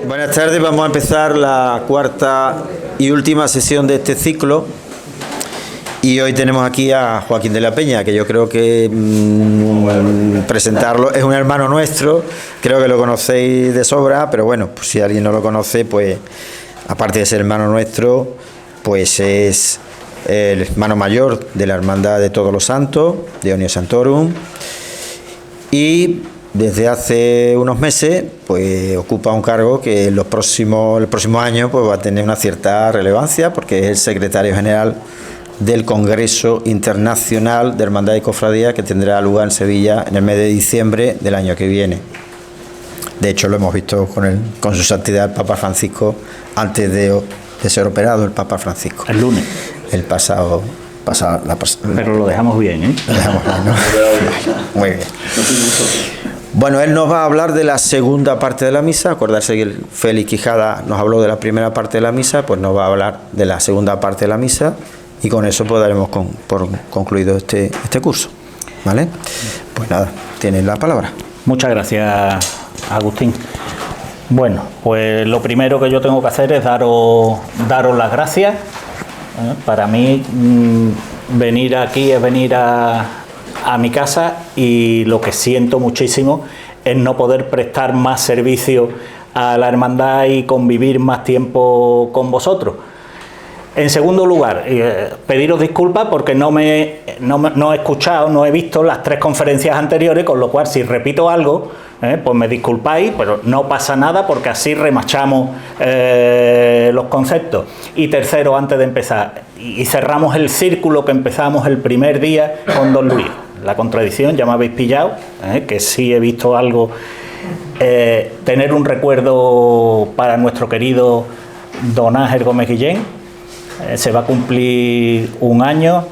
Buenas tardes, vamos a empezar la cuarta y última sesión de este ciclo y hoy tenemos aquí a Joaquín de la Peña, que yo creo que presentarlo, es un hermano nuestro, creo que lo conocéis de sobra, pero bueno, pues si alguien no lo conoce, pues aparte de ser hermano nuestro, pues es el hermano mayor de la Hermandad de Todos los Santos, de Omnia Sanctorum, y desde hace unos meses pues ocupa un cargo que en el próximo año pues va a tener una cierta relevancia, porque es el secretario general del Congreso Internacional de Hermandad y Cofradía, que tendrá lugar en Sevilla en el mes de diciembre del año que viene. De hecho, lo hemos visto con su santidad el Papa Francisco antes de ser operado el Papa Francisco. El lunes. El pasado. Pero lo dejamos bien, ¿eh? Lo dejamos bien, ¿no? Muy bien. Bueno, él nos va a hablar de la segunda parte de la misa. Acordarse que el Félix Quijada nos habló de la primera parte de la misa, pues nos va a hablar de la segunda parte de la misa y con eso pues daremos por concluido este curso, ¿vale? Pues nada, tienes la palabra. Muchas gracias, Agustín. Bueno, pues lo primero que yo tengo que hacer es daros las gracias. Para mí venir aquí es venir a mi casa, y lo que siento muchísimo es no poder prestar más servicio a la hermandad y convivir más tiempo con vosotros. En segundo lugar, pediros disculpas porque no he escuchado, no he visto las 3 conferencias anteriores, con lo cual si repito algo, pues me disculpáis, pero no pasa nada porque así remachamos los conceptos. Y tercero, antes de empezar, y cerramos el círculo que empezamos el primer día con don Luis. La contradicción, ya me habéis pillado, que sí he visto algo. Tener un recuerdo para nuestro querido don Ángel Gómez Guillén. Se va a cumplir un año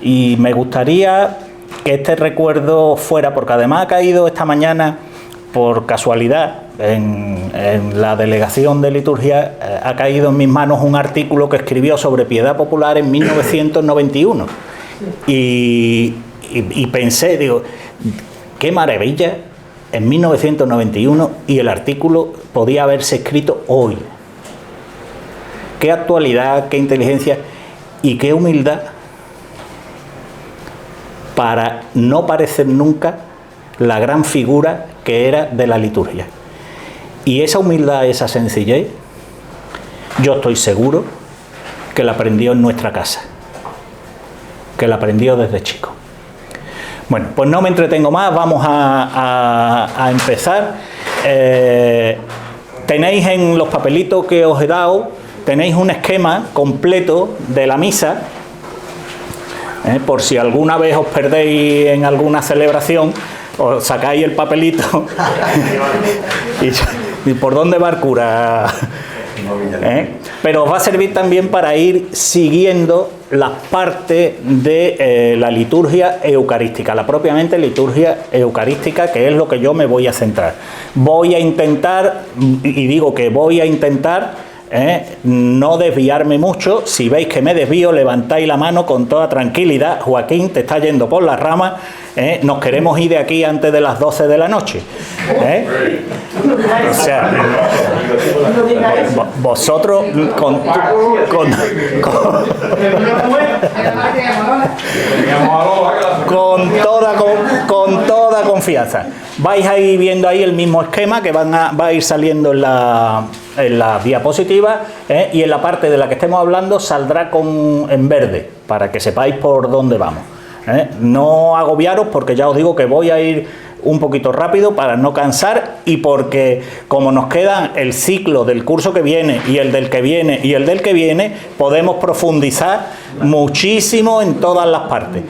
y me gustaría que este recuerdo fuera, porque además ha caído esta mañana por casualidad en la delegación de liturgia, ha caído en mis manos un artículo que escribió sobre piedad popular en 1991 y pensé, digo, qué maravilla, en 1991, y el artículo podía haberse escrito hoy. Qué actualidad, qué inteligencia y qué humildad para no parecer nunca la gran figura que era de la liturgia. Y esa humildad, esa sencillez, yo estoy seguro que la aprendió en nuestra casa, que la aprendió desde chico. Bueno, pues no me entretengo más, vamos a empezar. Tenéis en los papelitos que os he dado, tenéis un esquema completo de la misa, por si alguna vez os perdéis en alguna celebración, os sacáis el papelito y ¿por dónde va el cura? Pero os va a servir también para ir siguiendo las partes de la liturgia eucarística, la propiamente liturgia eucarística, que es lo que yo me voy a centrar. Voy a intentar, y digo que voy a intentar, no desviarme mucho. Si veis que me desvío, levantáis la mano con toda tranquilidad. Joaquín, te está yendo por las ramas, nos queremos ir de aquí antes de las 12 de la noche, o sea, vosotros con toda confianza vais a ir viendo ahí el mismo esquema que va a ir saliendo en la diapositiva, y en la parte de la que estemos hablando saldrá en verde para que sepáis por dónde vamos. No agobiaros, porque ya os digo que voy a ir un poquito rápido para no cansar, y porque como nos quedan el ciclo del curso que viene y el del que viene y el del que viene, podemos profundizar muchísimo en todas las partes.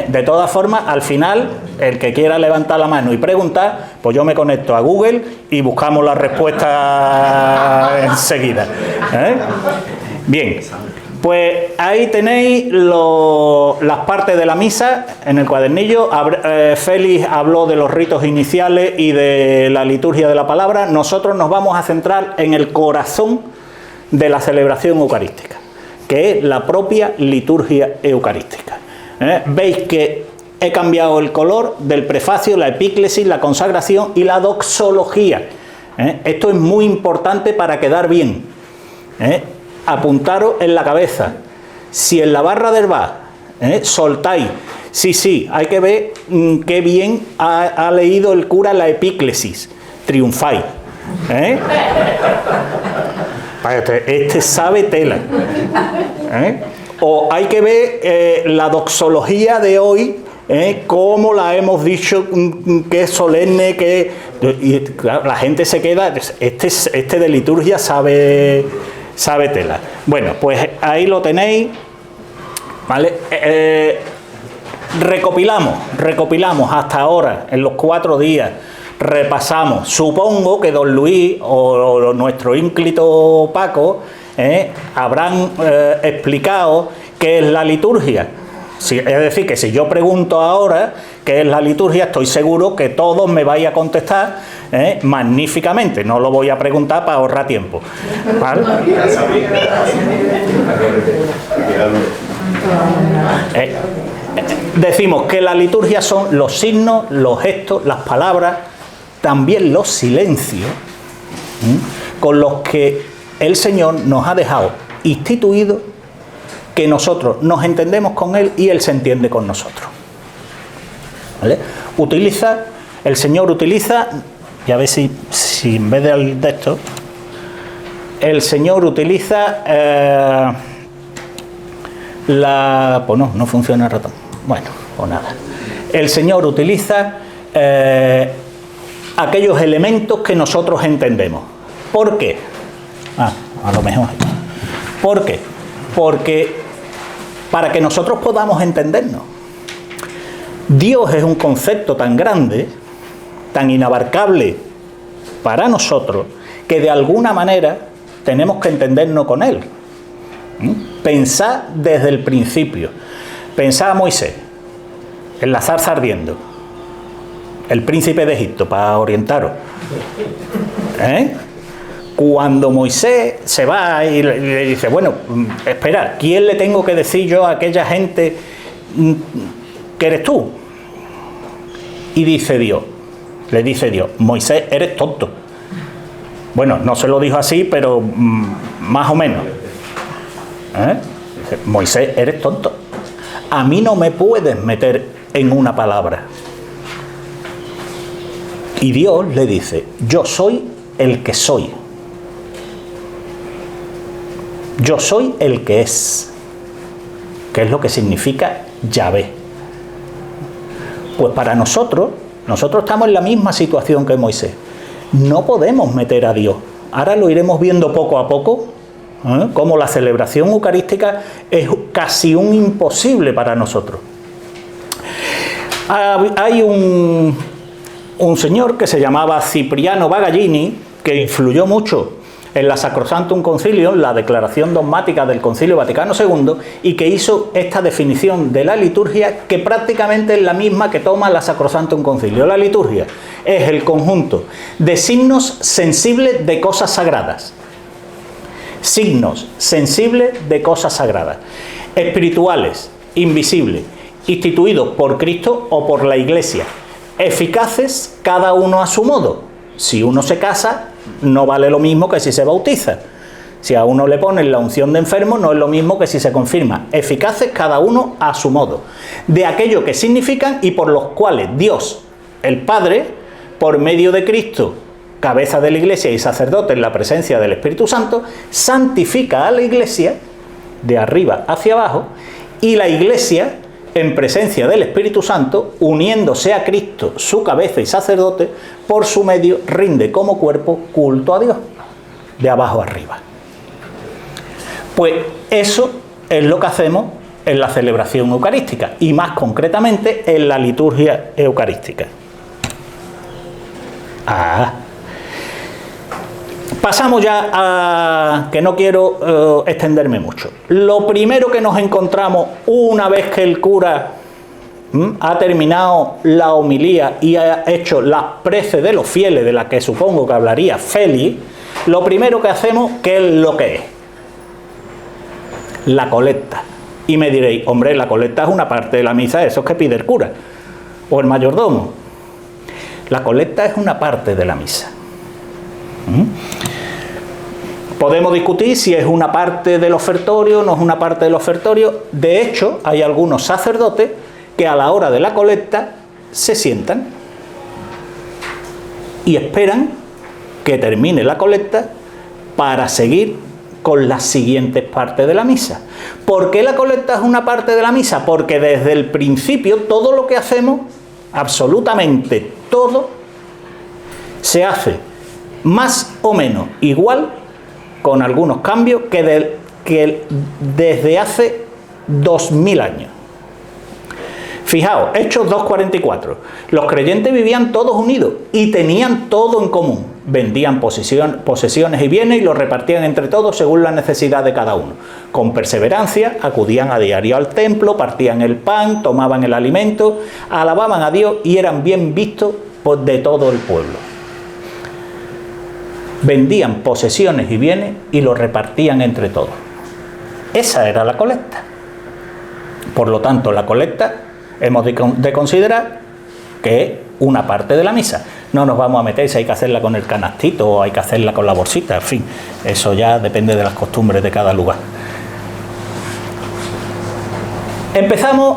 De todas formas, al final, el que quiera levantar la mano y preguntar, pues yo me conecto a Google y buscamos la respuesta enseguida. Bien. Pues ahí tenéis las partes de la misa en el cuadernillo. Félix habló de los ritos iniciales y de la liturgia de la palabra. Nosotros nos vamos a centrar en el corazón de la celebración eucarística, que es la propia liturgia eucarística. Veis que he cambiado el color del prefacio, la epíclesis, la consagración y la doxología. Esto es muy importante para quedar bien. Apuntaros en la cabeza. Si en la barra del bar soltáis, sí, hay que ver qué bien ha leído el cura la epíclesis, triunfáis. Este sabe tela. O hay que ver la doxología de hoy, cómo la hemos dicho, que es solemne, y claro, la gente se queda, este de liturgia sabe tela. Bueno, pues ahí lo tenéis, ¿vale? Recopilamos hasta ahora, en los 4 días, repasamos. Supongo que don Luis o nuestro ínclito Paco habrán explicado qué es la liturgia. Es decir, que si yo pregunto ahora qué es la liturgia, estoy seguro que todos me vais a contestar magníficamente. No lo voy a preguntar para ahorrar tiempo, ¿vale? Decimos que la liturgia son los signos, los gestos, las palabras, también los silencios, con los que el Señor nos ha dejado instituidos, que nosotros nos entendemos con Él y Él se entiende con nosotros. ¿Vale? El Señor utiliza, y a ver si en vez de esto, el Señor utiliza pues no funciona el ratón. Bueno, pues nada. El Señor utiliza aquellos elementos que nosotros entendemos. ¿Por qué? A lo mejor. ¿Por qué? Porque para que nosotros podamos entendernos. Dios es un concepto tan grande, tan inabarcable para nosotros, que de alguna manera tenemos que entendernos con Él. Pensad desde el principio. Pensad a Moisés, en la zarza ardiendo, el príncipe de Egipto, para orientaros. Cuando Moisés se va y le dice, bueno, espera, ¿quién le tengo que decir yo a aquella gente que eres tú? Y le dice Dios, Moisés, eres tonto. Bueno, no se lo dijo así, pero más o menos. Dice, Moisés, eres tonto. A mí no me puedes meter en una palabra. Y Dios le dice, yo soy el que soy. Yo soy el que es lo que significa Yahvé. Pues para nosotros estamos en la misma situación que Moisés. No podemos meter a Dios. Ahora lo iremos viendo poco a poco, como la celebración eucarística es casi un imposible para nosotros. Hay un señor que se llamaba Cipriano Bagallini, que influyó mucho en la Sacrosanctum Concilium, la declaración dogmática del Concilio Vaticano II, y que hizo esta definición de la liturgia, que prácticamente es la misma que toma la Sacrosanctum Concilium. La liturgia es el conjunto de signos sensibles de cosas sagradas. Signos sensibles de cosas sagradas, espirituales, invisibles, instituidos por Cristo o por la Iglesia, eficaces cada uno a su modo. Si uno se casa, no vale lo mismo que si se bautiza. Si a uno le ponen la unción de enfermo, no es lo mismo que si se confirma. Eficaces cada uno a su modo, de aquello que significan y por los cuales Dios, el Padre, por medio de Cristo, cabeza de la Iglesia y sacerdote en la presencia del Espíritu Santo, santifica a la Iglesia de arriba hacia abajo, y la Iglesia, en presencia del Espíritu Santo, uniéndose a Cristo, su cabeza y sacerdote, por su medio rinde como cuerpo culto a Dios, de abajo arriba. Pues eso es lo que hacemos en la celebración eucarística, y más concretamente en la liturgia eucarística. Pasamos ya a, que no quiero extenderme mucho. Lo primero que nos encontramos una vez que el cura ha terminado la homilía y ha hecho las preces de los fieles, de las que supongo que hablaría Félix, lo primero que hacemos, ¿qué es lo que es? La colecta. Y me diréis, hombre, la colecta es una parte de la misa, eso es que pide el cura o el mayordomo. La colecta es una parte de la misa. Podemos discutir si es una parte del ofertorio o no es una parte del ofertorio. De hecho, hay algunos sacerdotes que a la hora de la colecta se sientan y esperan que termine la colecta para seguir con las siguientes partes de la misa. ¿Por qué la colecta es una parte de la misa? Porque desde el principio todo lo que hacemos, absolutamente todo, se hace más o menos igual, con algunos cambios, que desde hace 2000 años. Fijaos, Hechos 2:44. Los creyentes vivían todos unidos y tenían todo en común. Vendían posesiones y bienes y los repartían entre todos según la necesidad de cada uno. Con perseverancia acudían a diario al templo, partían el pan, tomaban el alimento, alababan a Dios y eran bien vistos de todo el pueblo. Vendían posesiones y bienes y los repartían entre todos. Esa era la colecta. Por lo tanto, la colecta hemos de considerar que es una parte de la misa. No nos vamos a meter si hay que hacerla con el canastito o hay que hacerla con la bolsita, en fin, eso ya depende de las costumbres de cada lugar. Empezamos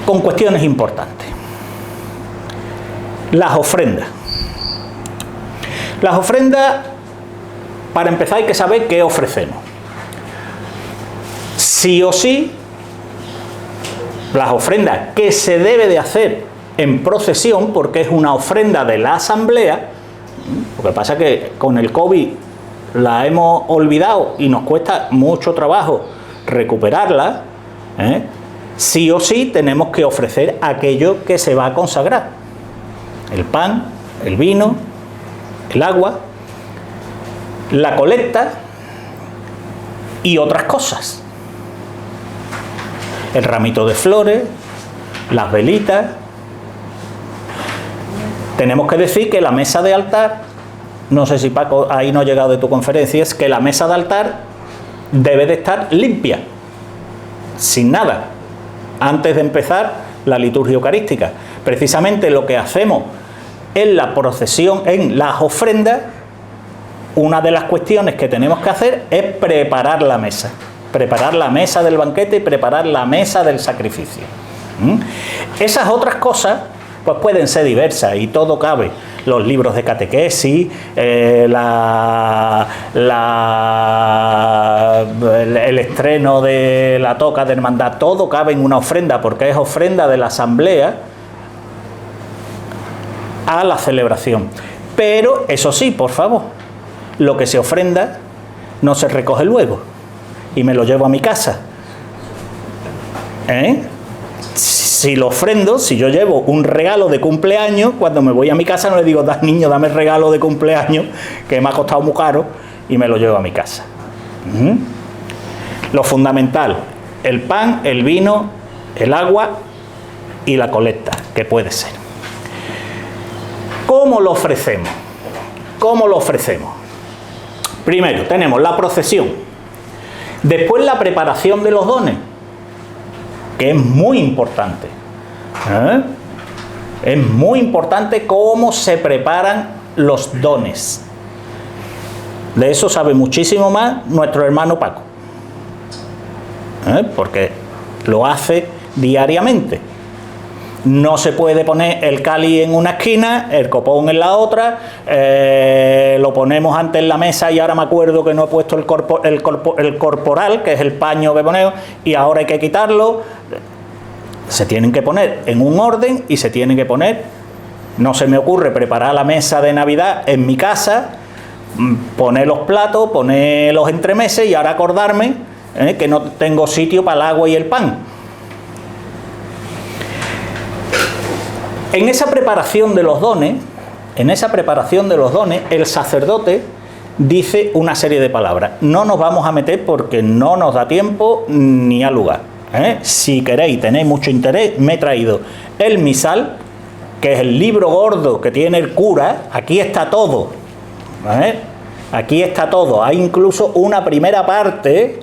con cuestiones importantes. Las ofrendas. Las ofrendas, para empezar, hay que saber qué ofrecemos. Sí o sí, las ofrendas que se debe de hacer en procesión, porque es una ofrenda de la asamblea. Lo que pasa es que con el COVID la hemos olvidado y nos cuesta mucho trabajo recuperarla. Sí o sí tenemos que ofrecer aquello que se va a consagrar: el pan, el vino, el agua, la colecta y otras cosas. El ramito de flores, las velitas. Tenemos que decir que la mesa de altar, no sé si Paco, ahí no ha llegado de tu conferencia, es que la mesa de altar debe de estar limpia, sin nada, antes de empezar la liturgia eucarística. Precisamente lo que hacemos en la procesión, en las ofrendas, una de las cuestiones que tenemos que hacer es preparar la mesa del banquete y preparar la mesa del sacrificio. Esas otras cosas pues pueden ser diversas y todo cabe. Los libros de catequesis, el estreno de la toca de hermandad, todo cabe en una ofrenda, porque es ofrenda de la asamblea a la celebración. Pero eso sí, por favor, lo que se ofrenda no se recoge luego y me lo llevo a mi casa. Si lo ofrendo, si yo llevo un regalo de cumpleaños, cuando me voy a mi casa no le digo: niño, dame el regalo de cumpleaños que me ha costado muy caro, y me lo llevo a mi casa. Lo fundamental: el pan, el vino, el agua y la colecta, que puede ser. ¿Cómo lo ofrecemos? ¿Cómo lo ofrecemos? Primero tenemos la procesión, después la preparación de los dones, que es muy importante. Es muy importante cómo se preparan los dones. De eso sabe muchísimo más nuestro hermano Paco, porque lo hace diariamente. No se puede poner el cáliz en una esquina, el copón en la otra, lo ponemos antes en la mesa y ahora me acuerdo que no he puesto el corporal, que es el paño que ponemos, y ahora hay que quitarlo. Se tienen que poner en un orden y se tienen que poner. No se me ocurre preparar la mesa de Navidad en mi casa, poner los platos, poner los entremeses y ahora acordarme que no tengo sitio para el agua y el pan. En esa preparación de los dones, el sacerdote dice una serie de palabras. No nos vamos a meter porque no nos da tiempo ni a lugar. Si queréis, tenéis mucho interés, me he traído el misal, que es el libro gordo que tiene el cura. Aquí está todo. Aquí está todo. Hay incluso una primera parte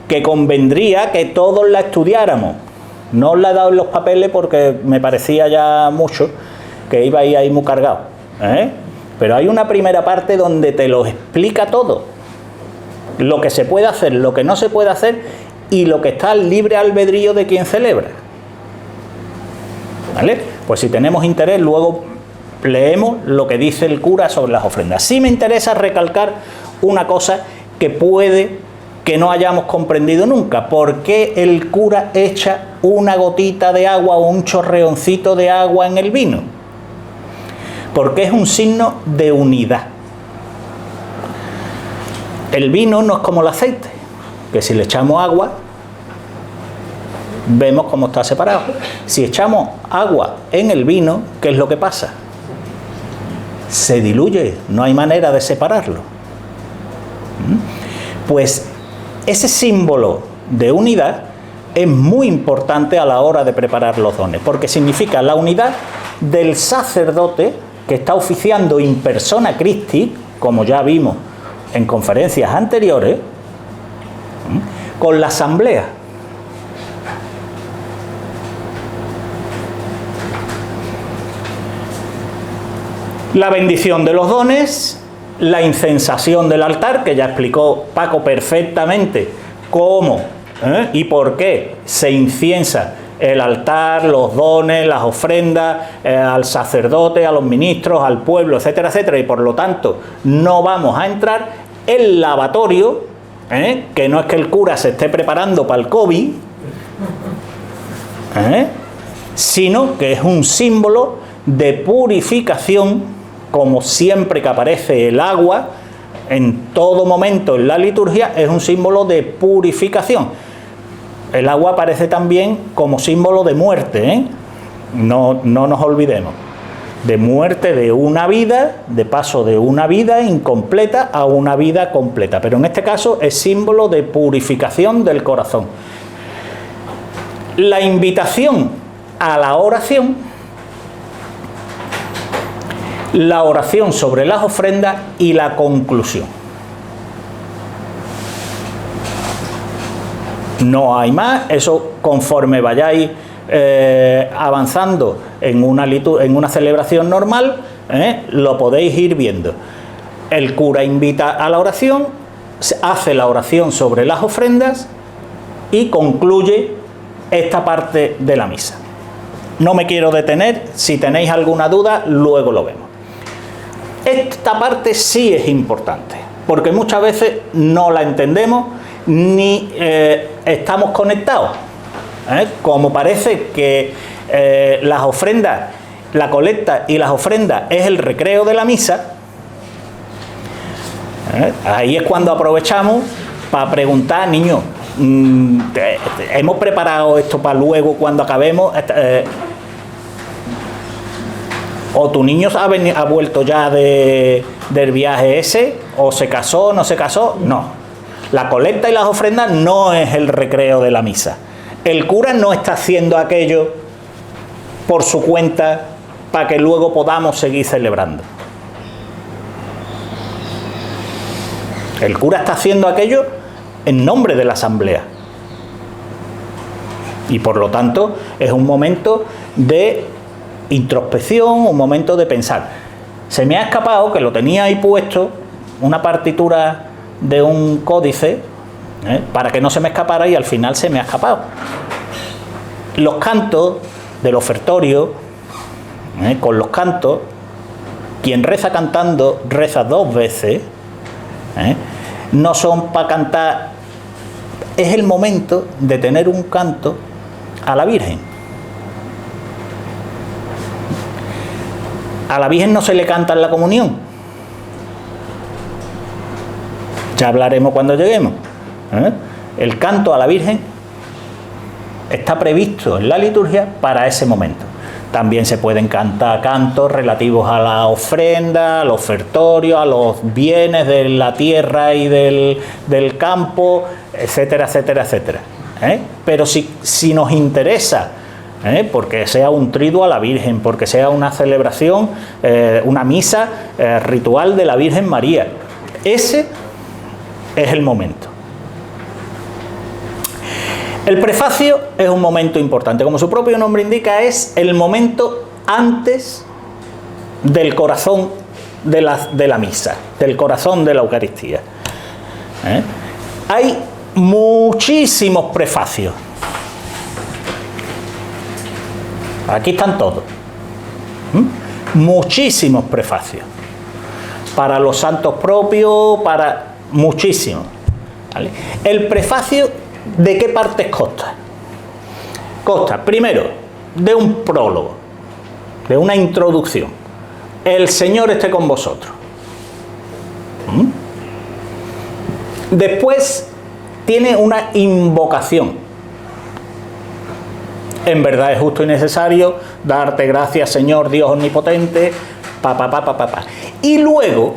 que convendría que todos la estudiáramos. No os la he dado en los papeles porque me parecía ya mucho, que iba ahí muy cargado. Pero hay una primera parte donde te lo explica todo. Lo que se puede hacer, lo que no se puede hacer y lo que está al libre albedrío de quien celebra. ¿Vale? Pues si tenemos interés, luego leemos lo que dice el cura sobre las ofrendas. Sí me interesa recalcar una cosa que puede que no hayamos comprendido nunca. ¿Por qué el cura echa una gotita de agua o un chorreoncito de agua en el vino? Porque es un signo de unidad. El vino no es como el aceite, que si le echamos agua, vemos cómo está separado. Si echamos agua en el vino, ¿qué es lo que pasa? Se diluye, no hay manera de separarlo. Pues ese símbolo de unidad es muy importante a la hora de preparar los dones, porque significa la unidad del sacerdote que está oficiando in persona Christi, como ya vimos en conferencias anteriores, con la asamblea. La bendición de los dones, la incensación del altar, que ya explicó Paco perfectamente cómo y por qué se inciensa el altar, los dones, las ofrendas, al sacerdote, a los ministros, al pueblo, etcétera, etcétera, y por lo tanto no vamos a entrar. El lavatorio, que no es que el cura se esté preparando para el COVID, sino que es un símbolo de purificación, como siempre que aparece el agua, en todo momento en la liturgia, es un símbolo de purificación. El agua aparece también como símbolo de muerte, no nos olvidemos. De muerte de una vida, de paso de una vida incompleta a una vida completa. Pero en este caso es símbolo de purificación del corazón. La invitación a la oración, la oración sobre las ofrendas y la conclusión. No hay más, eso conforme vayáis avanzando en una celebración normal, lo podéis ir viendo. El cura invita a la oración, hace la oración sobre las ofrendas y concluye esta parte de la misa. No me quiero detener, si tenéis alguna duda, luego lo vemos. Esta parte sí es importante, porque muchas veces no la entendemos ni estamos conectados. Como parece que las ofrendas, la colecta y las ofrendas es el recreo de la misa, ahí es cuando aprovechamos para preguntar, niños, ¿hemos preparado esto para luego cuando acabemos? ¿O tu niño ha vuelto ya del viaje ese? ¿O se casó, no se casó? No. La colecta y las ofrendas no es el recreo de la misa. El cura no está haciendo aquello por su cuenta para que luego podamos seguir celebrando. El cura está haciendo aquello en nombre de la asamblea. Y por lo tanto es un momento de introspección, un momento de pensar. Se me ha escapado, que lo tenía ahí puesto, una partitura de un códice, para que no se me escapara, y al final se me ha escapado. Los cantos del ofertorio, con los cantos, quien reza cantando reza dos veces, no son para cantar, es el momento de tener un canto a la Virgen. A la Virgen no se le canta en la comunión. Ya hablaremos cuando lleguemos. El canto a la Virgen está previsto en la liturgia para ese momento. También se pueden cantar cantos relativos a la ofrenda, al ofertorio, a los bienes de la tierra y del campo, etcétera, etcétera, etcétera. Pero si nos interesa, porque sea un triduo a la Virgen, porque sea una celebración, una misa ritual de la Virgen María, ese es el momento. El prefacio es un momento importante, como su propio nombre indica, es el momento antes del corazón de la misa, del corazón de la Eucaristía. Hay muchísimos prefacios. Aquí están todos. Muchísimos prefacios. Para los santos propios, para muchísimos. ¿Vale? El prefacio, ¿de qué partes consta? Consta, primero, de un prólogo, de una introducción. El Señor esté con vosotros. Después tiene una invocación. En verdad es justo y necesario darte gracias, Señor Dios omnipotente, Y luego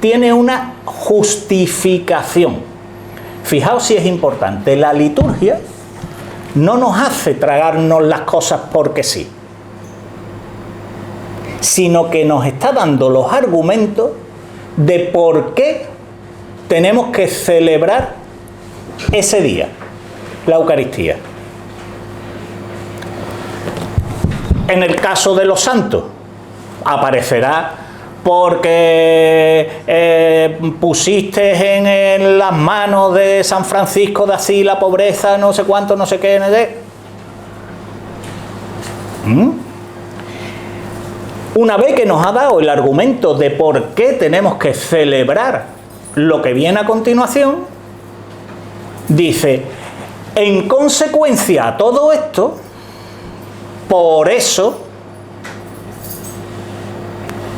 tiene una justificación. Fijaos si es importante. La liturgia no nos hace tragarnos las cosas porque sí, sino que nos está dando los argumentos de por qué tenemos que celebrar ese día, la Eucaristía. En el caso de los santos, aparecerá porque pusiste en las manos de San Francisco de Asís la pobreza, no sé cuánto, no sé qué, no sé. Una vez que nos ha dado el argumento de por qué tenemos que celebrar lo que viene a continuación, dice, en consecuencia a todo esto, por eso,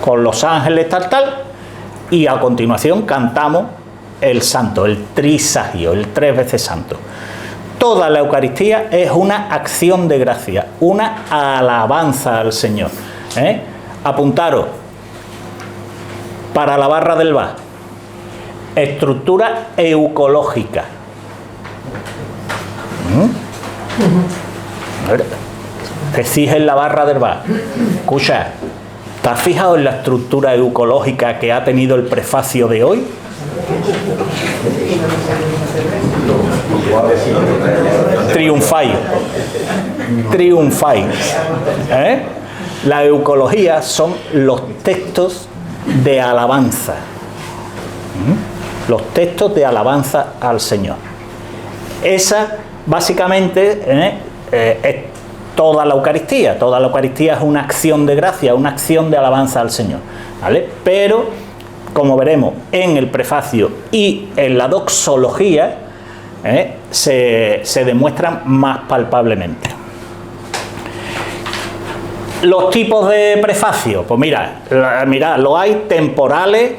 con los ángeles tal, y a continuación cantamos el santo, el trisagio, el 3 veces santo. Toda la Eucaristía es una acción de gracia, una alabanza al Señor. Apuntaros, para la barra del bar, estructura eucológica. Decís en la barra del bar, escucha, ¿te has fijado en la estructura eucológica que ha tenido el prefacio de hoy? Triunfáis. La eucología son los textos de alabanza. Los textos de alabanza al Señor. Esa, básicamente, es toda la Eucaristía. Toda la Eucaristía es una acción de gracia, una acción de alabanza al Señor. ¿Vale? Pero, como veremos en el prefacio y en la doxología, se demuestran más palpablemente. Los tipos de prefacio, pues mirad, los hay temporales,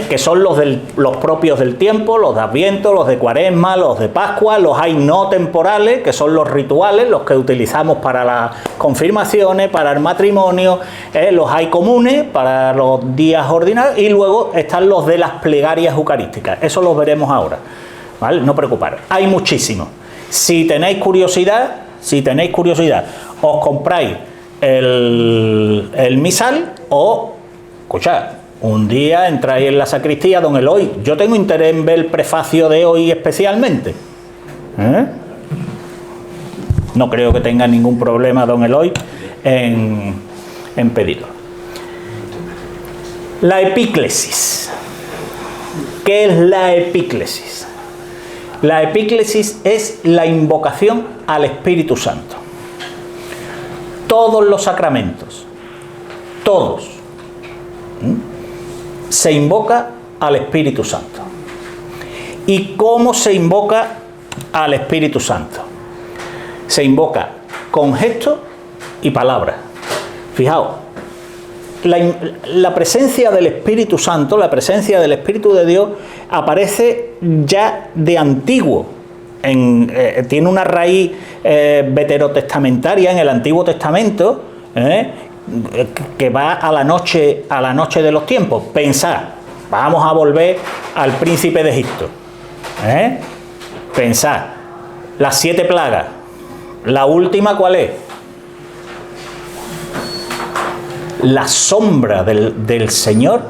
que son los propios del tiempo, los de Adviento, los de Cuaresma, los de Pascua. Los hay no temporales, que son los rituales, los que utilizamos para las confirmaciones, para el matrimonio. Los hay comunes para los días ordinarios, y luego están los de las plegarias eucarísticas. Eso los veremos ahora, ¿vale? No preocuparos, hay muchísimos. Si tenéis curiosidad, os compráis el misal, o, escuchad, un día entráis en la sacristía, don Eloy, yo tengo interés en ver el prefacio de hoy especialmente. No creo que tenga ningún problema don Eloy en pedirlo. La epíclesis. ¿Qué es la epíclesis? La epíclesis es la invocación al Espíritu Santo. Todos los sacramentos, todos, se invoca al Espíritu Santo. ¿Y cómo se invoca al Espíritu Santo? Se invoca con gesto y palabra. Fijaos, la presencia del Espíritu Santo, la presencia del Espíritu de Dios, aparece ya de antiguo. Tiene una raíz veterotestamentaria en el Antiguo Testamento, que va a la noche de los tiempos. Pensad, vamos a volver al príncipe de Egipto. Pensad, las 7 plagas. La última, ¿cuál es? La sombra del Señor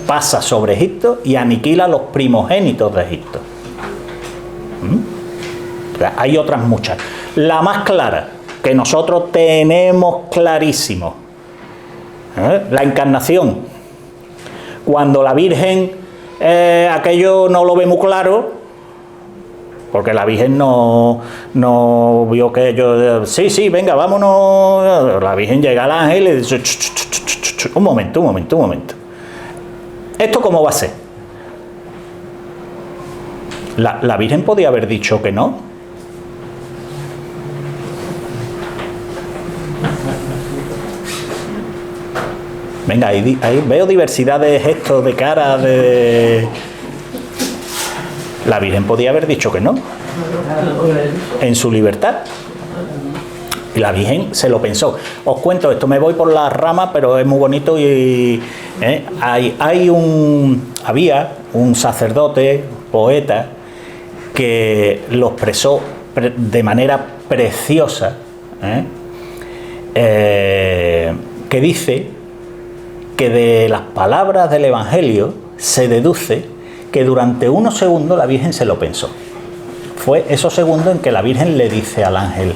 pasa sobre Egipto y aniquila a los primogénitos de Egipto. Hay otras muchas. La más clara, que nosotros tenemos clarísimo. La encarnación. Cuando la Virgen aquello no lo ve muy claro, porque la Virgen no vio que yo... Sí, venga, vámonos. La Virgen llega al ángel y le dice... Un momento. ¿Esto cómo va a ser? La Virgen podía haber dicho que no. Venga, ahí veo diversidad de gestos, de caras, de... La Virgen podía haber dicho que no, en su libertad. Y la Virgen se lo pensó. Os cuento esto, me voy por las ramas, pero es muy bonito y había un sacerdote, poeta, que lo expresó de manera preciosa, que dice que de las palabras del Evangelio se deduce que durante unos segundos la Virgen se lo pensó. Fue esos segundos en que la Virgen le dice al ángel,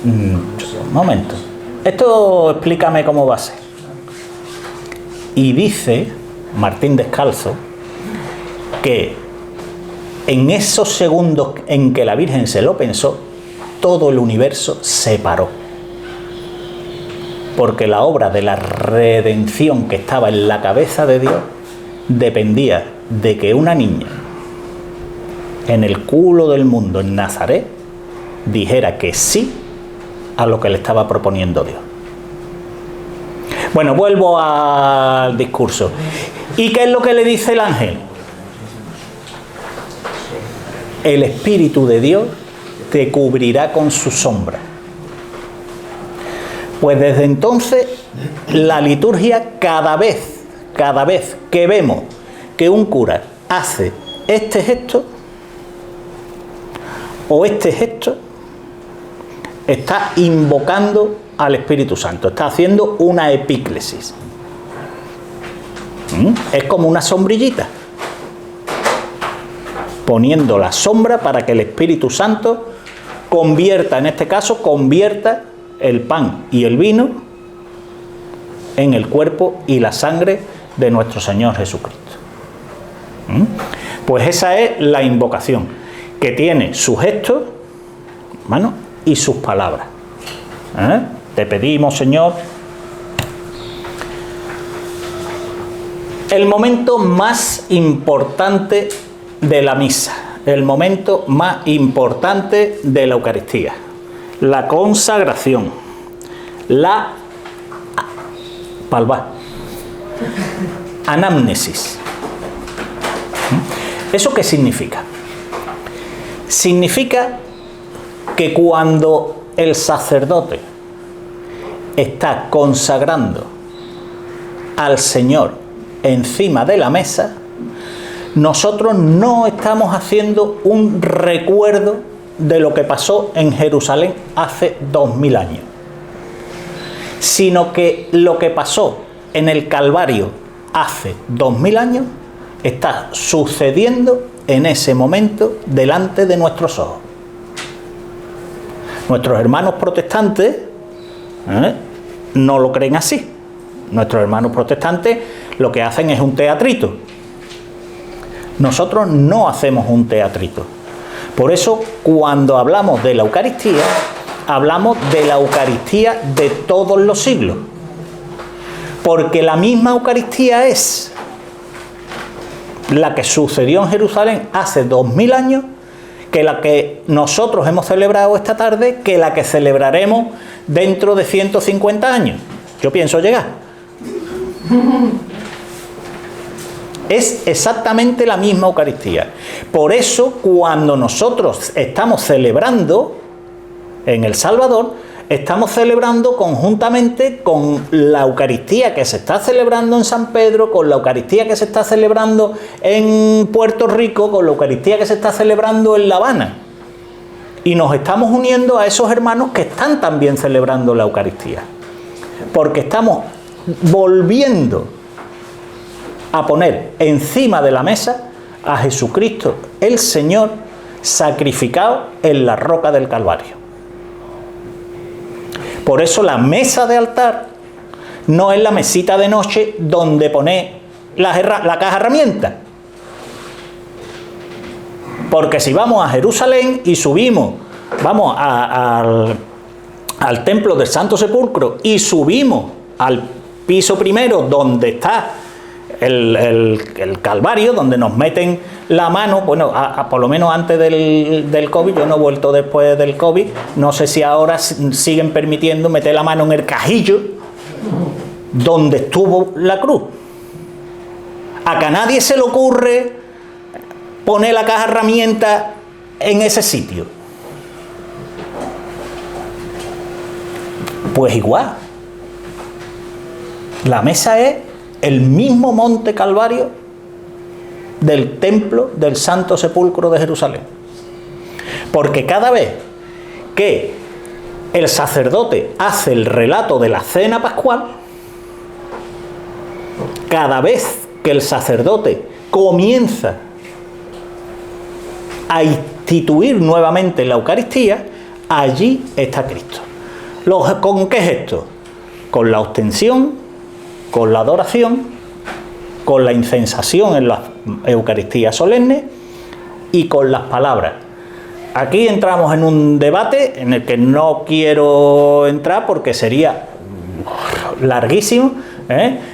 un momento, esto explícame cómo va a ser. Y dice Martín Descalzo que en esos segundos en que la Virgen se lo pensó, todo el universo se paró. Porque la obra de la redención que estaba en la cabeza de Dios dependía de que una niña en el culo del mundo, en Nazaret, dijera que sí a lo que le estaba proponiendo Dios. Bueno, vuelvo al discurso. ¿Y qué es lo que le dice el ángel? El Espíritu de Dios te cubrirá con su sombra. Pues desde entonces la liturgia cada vez que vemos que un cura hace este gesto o este gesto, está invocando al Espíritu Santo, está haciendo una epíclesis. Es como una sombrillita, poniendo la sombra para que el Espíritu Santo convierta, en este caso, convierta el pan y el vino en el cuerpo y la sangre de nuestro Señor Jesucristo. Pues esa es la invocación, que tiene sus gestos, hermano, y sus palabras. Te pedimos, Señor. El momento más importante de la misa, el momento más importante de la Eucaristía, la consagración, la palva, anamnesis. ¿Eso qué significa? Significa que cuando el sacerdote está consagrando al Señor encima de la mesa, nosotros no estamos haciendo un recuerdo de lo que pasó en Jerusalén hace 2000 años, sino que lo que pasó en el Calvario hace 2000 años está sucediendo en ese momento delante de nuestros ojos. Nuestros hermanos protestantes no lo creen así. Nuestros hermanos protestantes lo que hacen es un teatrito. Nosotros no hacemos un teatrito. Por eso, cuando hablamos de la Eucaristía, hablamos de la Eucaristía de todos los siglos. Porque la misma Eucaristía es la que sucedió en Jerusalén hace 2000 años, que la que nosotros hemos celebrado esta tarde, que la que celebraremos dentro de 150 años. Yo pienso llegar. Es exactamente la misma Eucaristía. Por eso, cuando nosotros estamos celebrando en El Salvador, estamos celebrando conjuntamente con la Eucaristía que se está celebrando en San Pedro, con la Eucaristía que se está celebrando en Puerto Rico, con la Eucaristía que se está celebrando en La Habana. Y nos estamos uniendo a esos hermanos que están también celebrando la Eucaristía. Porque estamos volviendo a poner encima de la mesa a Jesucristo, el Señor, sacrificado en la roca del Calvario. Por eso la mesa de altar no es la mesita de noche donde pone la caja herramientas. Porque si vamos a Jerusalén y subimos, vamos al templo del Santo Sepulcro y subimos al piso primero donde está el Calvario, donde nos meten la mano, bueno, por lo menos antes del COVID, yo no he vuelto después del COVID, no sé si ahora siguen permitiendo meter la mano en el cajillo donde estuvo la cruz. A que a nadie se le ocurre poner la caja herramienta en ese sitio. Pues igual, la mesa es el mismo monte Calvario del templo del Santo Sepulcro de Jerusalén. Porque cada vez que el sacerdote hace el relato de la cena pascual, cada vez que el sacerdote comienza a instituir nuevamente la Eucaristía, allí está Cristo. ¿Con qué es esto? Con la ostensión, con la adoración, con la incensación en las Eucaristías solemnes y con las palabras. Aquí entramos en un debate en el que no quiero entrar porque sería larguísimo,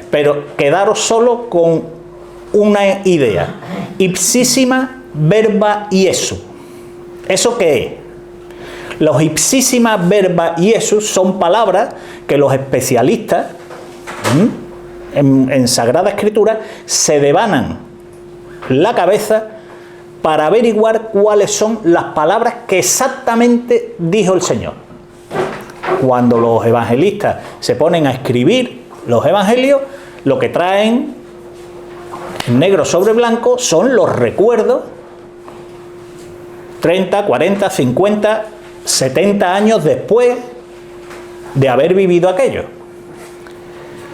pero quedaros solo con una idea. Ipsísima verba Iesu. ¿Eso qué es? Los ipsísima verba Iesu son palabras que los especialistas en Sagrada Escritura se devanan la cabeza para averiguar cuáles son las palabras que exactamente dijo el Señor. Cuando los evangelistas se ponen a escribir los evangelios, lo que traen negro sobre blanco son los recuerdos 30, 40, 50, 70 años después de haber vivido aquello.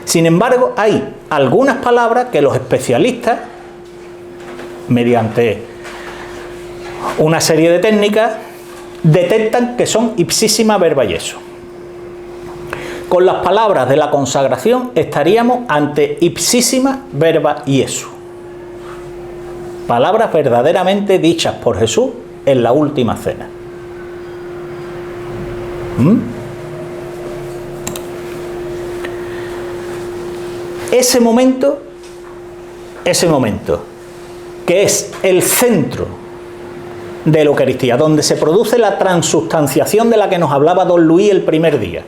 Sin embargo, hay algunas palabras que los especialistas, mediante una serie de técnicas, detectan que son ipsísima verba Iesu. Con las palabras de la consagración estaríamos ante ipsísima verba Iesu. Palabras verdaderamente dichas por Jesús en la última cena. Ese momento, que es el centro de la Eucaristía, donde se produce la transubstanciación de la que nos hablaba don Luis el primer día,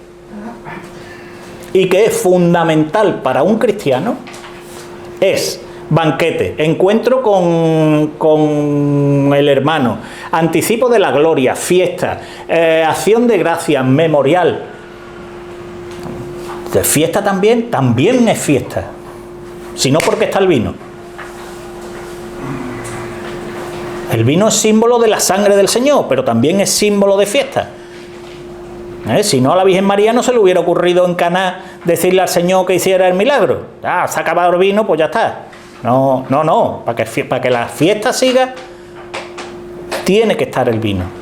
y que es fundamental para un cristiano, es banquete, encuentro con el hermano, anticipo de la gloria, fiesta, acción de gracias, memorial. De fiesta también es fiesta, si no porque está el vino. El vino es símbolo de la sangre del Señor, pero también es símbolo de fiesta. Si no, a la Virgen María no se le hubiera ocurrido en Caná decirle al Señor que hiciera el milagro. Se ha acabado el vino, pues ya está. No, para que la fiesta siga, tiene que estar el vino.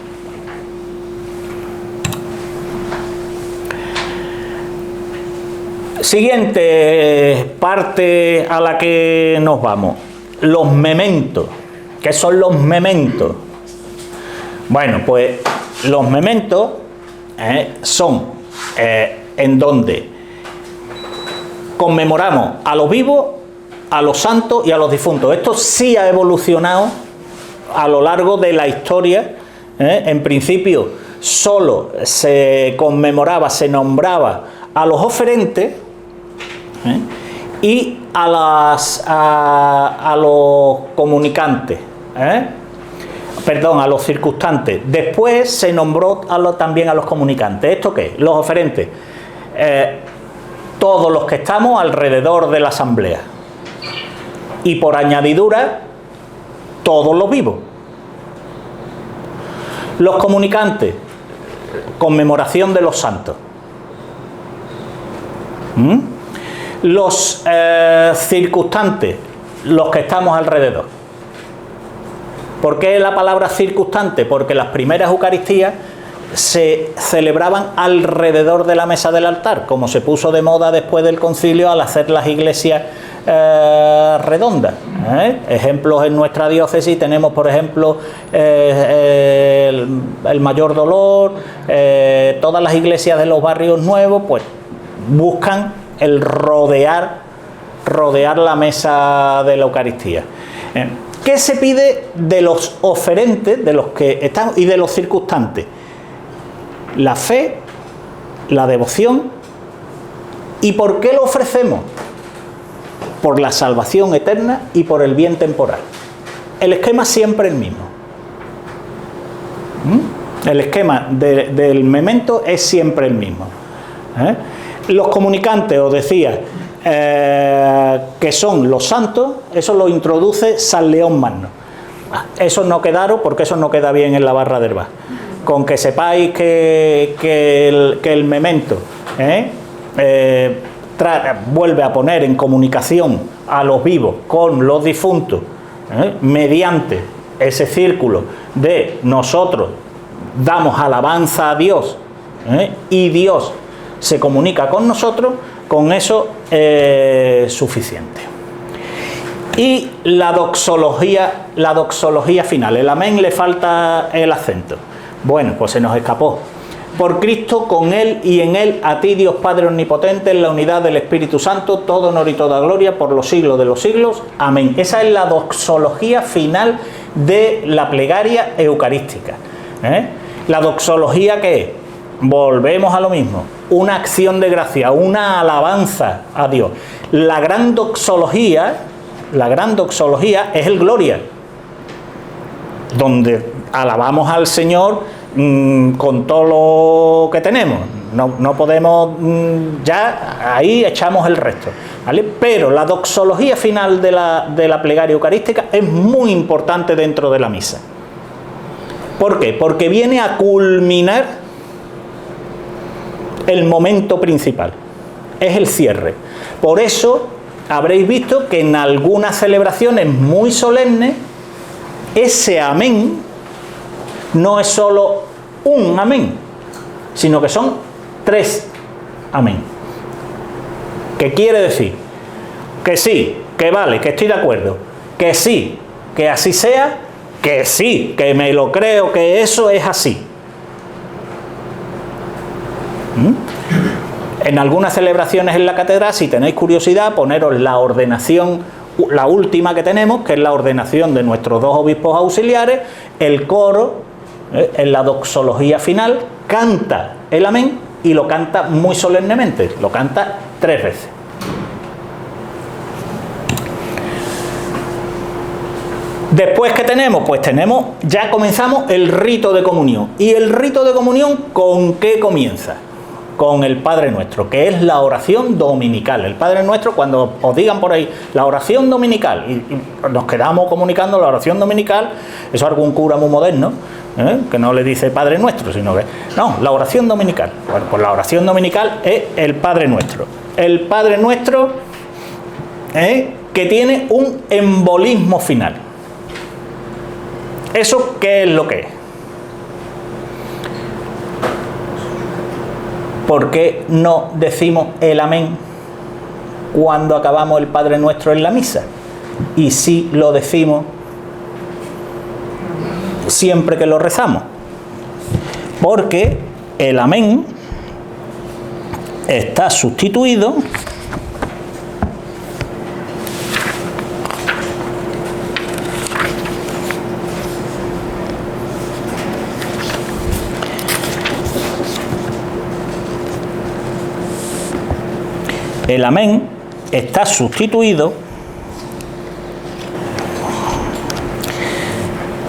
Siguiente parte a la que nos vamos, los mementos. ¿Qué son los mementos? Bueno, pues los mementos son en donde conmemoramos a los vivos, a los santos y a los difuntos. Esto sí ha evolucionado a lo largo de la historia. En principio solo se conmemoraba, se nombraba a los oferentes y a los comunicantes, a los circunstantes. Después se nombró también a los comunicantes. ¿Esto qué? Los oferentes, todos los que estamos alrededor de la asamblea, y por añadidura todos los vivos. Los comunicantes, conmemoración de los santos. Los circunstantes, los que estamos alrededor. ¿Por qué la palabra circunstante? Porque las primeras Eucaristías se celebraban alrededor de la mesa del altar, como se puso de moda después del concilio al hacer las iglesias redondas. Ejemplos en nuestra diócesis tenemos, por ejemplo, el Mayor Dolor, todas las iglesias de los barrios nuevos, pues buscan el rodear la mesa de la Eucaristía. ¿Qué se pide de los oferentes, de los que están y de los circunstantes? La fe, la devoción. ¿Y por qué lo ofrecemos? Por la salvación eterna y por el bien temporal. El esquema siempre el mismo. El esquema del memento es siempre el mismo. Los comunicantes, os decía, que son los santos, eso lo introduce San León Magno. Eso no quedaros porque eso no queda bien en la barra del bar. Con que sepáis que el memento vuelve a poner en comunicación a los vivos con los difuntos, mediante ese círculo de nosotros damos alabanza a Dios, y Dios se comunica con nosotros, con eso es suficiente. Y la doxología final, el amén le falta el acento. Bueno, pues se nos escapó. Por Cristo, con Él y en Él, a ti Dios Padre Omnipotente, en la unidad del Espíritu Santo, todo honor y toda gloria por los siglos de los siglos. Amén. Esa es la doxología final de la plegaria eucarística. La doxología, ¿qué es? Volvemos a lo mismo. Una acción de gracia, una alabanza a Dios. La gran doxología es el Gloria, donde alabamos al Señor con todo lo que tenemos. No podemos, ya ahí echamos el resto, ¿vale? Pero la doxología final de la plegaria eucarística es muy importante dentro de la misa. ¿Por qué? Porque viene a culminar el momento principal, es el cierre. Por eso habréis visto que en algunas celebraciones muy solemnes ese amén no es solo un amén, sino que son 3 amén. ¿Qué quiere decir? Que sí, que vale, que estoy de acuerdo, que sí, que así sea, que sí, que me lo creo, que eso es así. En algunas celebraciones en la catedral, si tenéis curiosidad, poneros la ordenación, la última que tenemos, que es la ordenación de nuestros 2 obispos auxiliares. El coro, en la doxología final, canta el amén y lo canta muy solemnemente, lo canta 3 veces. Después, ¿qué tenemos? Pues ya comenzamos el rito de comunión. ¿Y el rito de comunión con qué comienza? Con el Padre Nuestro, que es la oración dominical. El Padre Nuestro, cuando os digan por ahí la oración dominical, y nos quedamos comunicando la oración dominical, eso es algún cura muy moderno, que no le dice Padre Nuestro, sino que, no, la oración dominical. Bueno, pues la oración dominical es el Padre Nuestro. El Padre Nuestro, que tiene un embolismo final. ¿Eso qué es lo que es? ¿Por qué no decimos el amén cuando acabamos el Padre Nuestro en la misa? Y sí lo decimos siempre que lo rezamos. Porque el amén está sustituido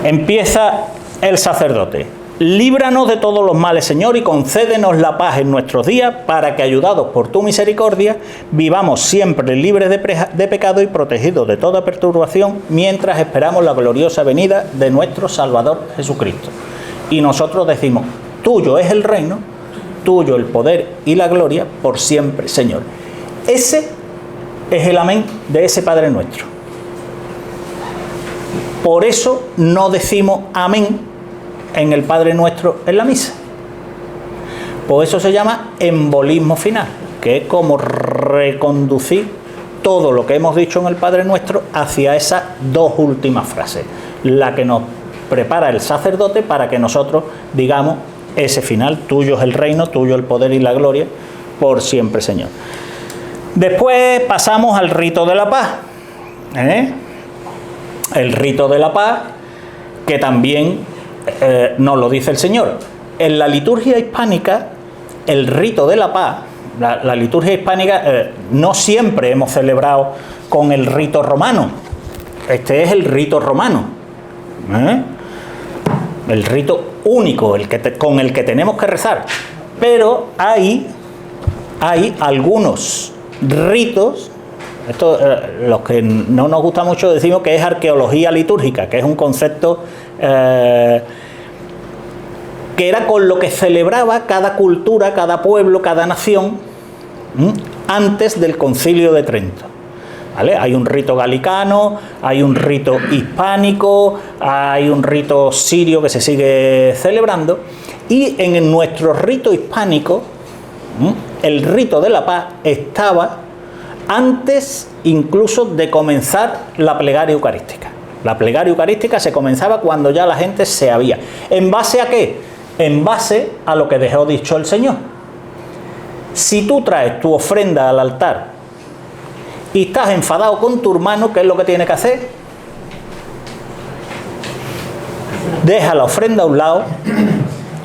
empieza el sacerdote. Líbranos de todos los males, Señor, y concédenos la paz en nuestros días, para que, ayudados por tu misericordia, vivamos siempre libres de pecado y protegidos de toda perturbación, mientras esperamos la gloriosa venida de nuestro Salvador Jesucristo. Y nosotros decimos, tuyo es el reino, tuyo el poder y la gloria, por siempre, Señor. Ese es el amén de ese Padre Nuestro. Por eso no decimos amén en el Padre Nuestro en la misa. Pues eso se llama embolismo final, que es como reconducir todo lo que hemos dicho en el Padre Nuestro hacia esas dos últimas frases, la que nos prepara el sacerdote para que nosotros digamos ese final: tuyo es el reino, tuyo el poder y la gloria, por siempre, Señor. Después pasamos al rito de la paz, el rito de la paz, que también nos lo dice el Señor. En la liturgia hispánica, el rito de la paz, la liturgia hispánica, no siempre hemos celebrado con el rito romano. Este es el rito romano, el rito único, con el que tenemos que rezar. Pero hay algunos ritos, esto, los que no nos gusta mucho decimos que es arqueología litúrgica, que es un concepto que era con lo que celebraba cada cultura, cada pueblo, cada nación antes del Concilio de Trento. ¿Vale? Hay un rito galicano, hay un rito hispánico, hay un rito sirio que se sigue celebrando, y en nuestro rito hispánico el rito de la paz estaba antes incluso de comenzar la plegaria eucarística. La plegaria eucarística se comenzaba cuando ya la gente se había. ¿En base a qué? En base a lo que dejó dicho el Señor. Si tú traes tu ofrenda al altar y estás enfadado con tu hermano, ¿qué es lo que tienes que hacer? Deja la ofrenda a un lado,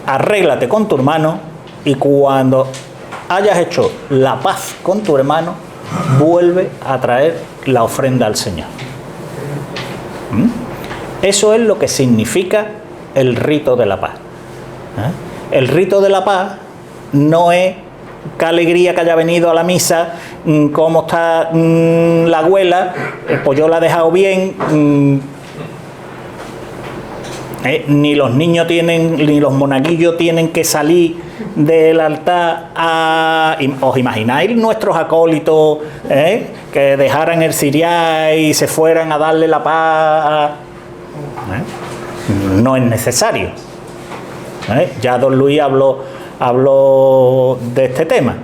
arréglate con tu hermano, y cuando hayas hecho la paz con tu hermano, vuelve a traer la ofrenda al Señor. Eso es lo que significa el rito de la paz. El rito de la paz no es qué alegría que haya venido a la misa, cómo está la abuela, pues yo la he dejado bien, ni los niños ni los monaguillos tienen que salir del altar ¿os imagináis nuestros acólitos que dejaran el cirial y se fueran a darle la paz? No es necesario. Ya don Luis habló de este tema.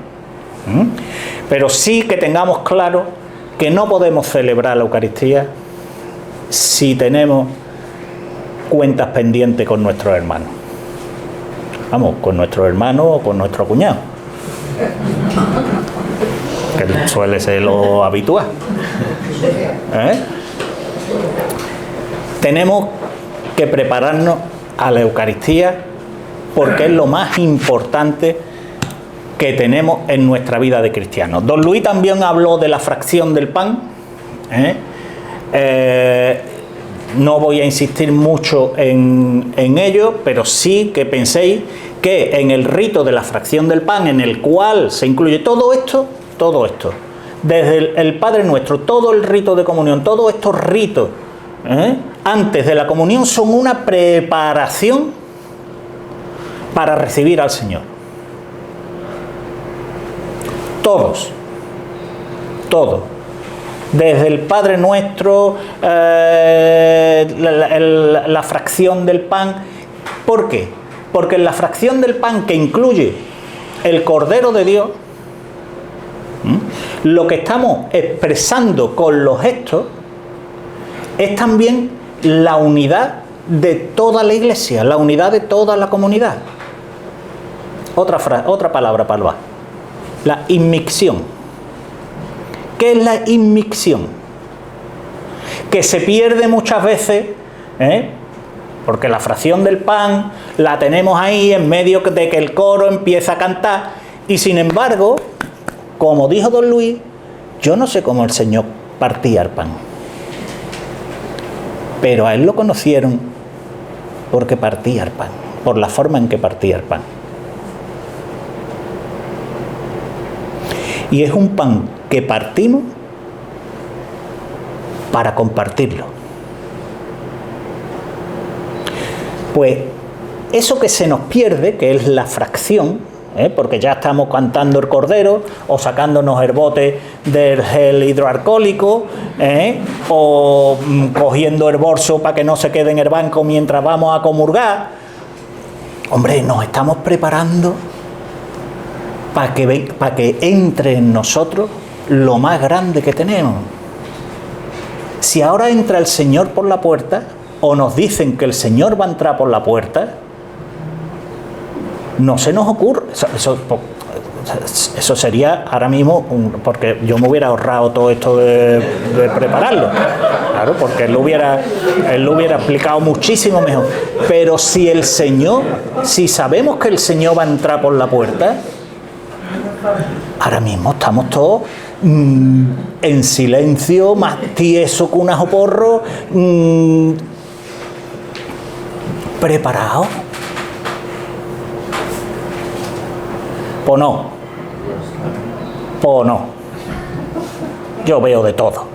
Pero sí que tengamos claro que no podemos celebrar la Eucaristía si tenemos cuentas pendientes con nuestros hermanos. Vamos, con nuestro hermano o con nuestro cuñado, que suele ser lo habitual. Tenemos que prepararnos a la Eucaristía porque es lo más importante que tenemos en nuestra vida de cristianos. Don Luis también habló de la fracción del pan. No voy a insistir mucho en ello, pero sí que penséis que en el rito de la fracción del pan, en el cual se incluye todo esto, desde el Padre Nuestro, todo el rito de comunión, todos estos ritos antes de la comunión son una preparación para recibir al Señor. Todos. Desde el Padre Nuestro, la fracción del pan. ¿Por qué? Porque en la fracción del pan, que incluye el Cordero de Dios, lo que estamos expresando con los gestos es también la unidad de toda la Iglesia, la unidad de toda la comunidad. Otra palabra para hablar. La inmixión. ¿Qué es la inmixión? Que se pierde muchas veces, porque la fracción del pan la tenemos ahí en medio de que el coro empieza a cantar, y sin embargo, como dijo don Luis, yo no sé cómo el Señor partía el pan, pero a él lo conocieron porque partía el pan, por la forma en que partía el pan. Y es un pan que partimos para compartirlo. Pues eso que se nos pierde, que es la fracción, porque ya estamos cantando el Cordero, o sacándonos el bote del gel hidroalcohólico, o cogiendo el bolso para que no se quede en el banco mientras vamos a comulgar. Hombre, nos estamos preparando para que entre en nosotros lo más grande que tenemos. Si ahora entra el Señor por la puerta, o nos dicen que el Señor va a entrar por la puerta, no se nos ocurre. Eso sería ahora mismo, porque yo me hubiera ahorrado todo esto de prepararlo. Claro, porque él lo hubiera explicado muchísimo mejor. Pero si sabemos que el Señor va a entrar por la puerta, ahora mismo estamos todos en silencio, más tieso que un ajo porro, preparados. Pues no. Yo veo de todo.